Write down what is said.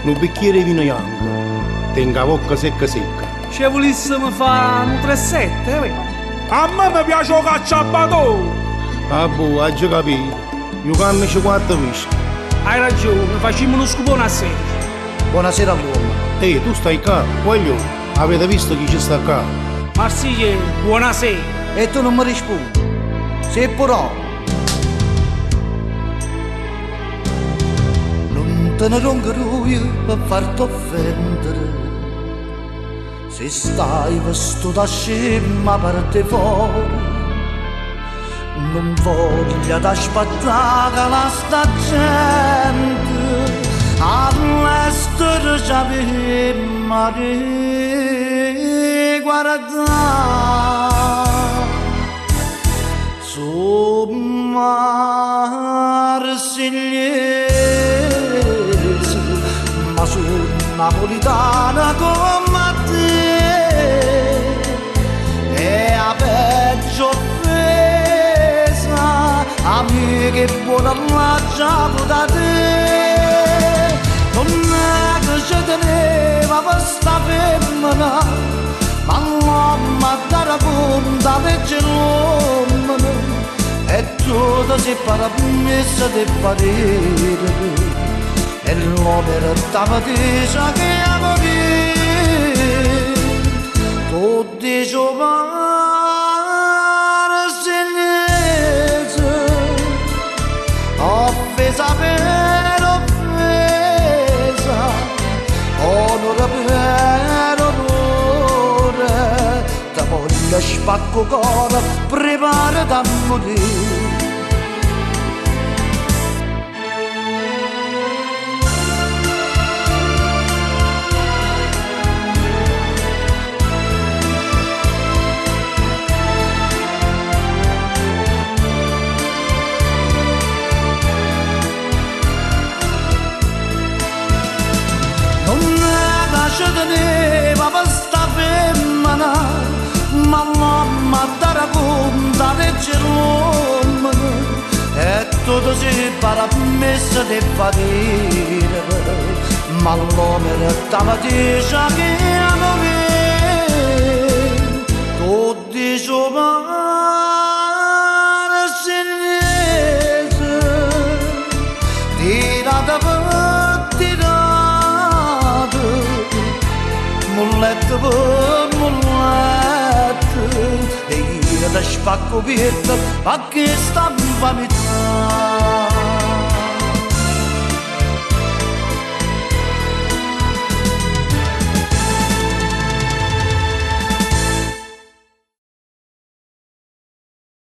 un bicchiere di vino bianco, tenga la bocca secca secca. Se volessimo fare un 3-7, vedi? A me mi piace il cacciabatò. Ah, boh, hai già capito. Io canno 4 whisky. Hai ragione, facciamo uno scupone a 16. Buonasera all'uomo. Ehi, tu stai qua, voglio. Avete visto chi ci sta qua? Marsiglia, buonasera. E tu non mi rispondi. Se però non te ne roncherò io per farti offendere. Se stai vestito da scema per te fuori, non voglio t'aspettare la sta gente all'estero già per mare guardare su marsigliese, ma su napolitana come te è a peggio offesa, amiche buona la già da te. Non è che ci teneva questa femmina, ma l'uomo da racconta legge l'uomo, e tu ti sei paramessa di parere, e l'uomo era stava dicendo che morire. Tu dici marsigliese, offesa per offesa, onore per onore, da voglia spacco cuore, prepara da morire. Ci teneva questa femmina, ma l'uomo da racconta legge l'uomo, e tutto si paramessa di patire, ma l'uomo stava dicendo che morire. Tu dici marsigliese, tirata per tirata, mulletto per mulletto, e io ti spacco via, ma che sta in vanità.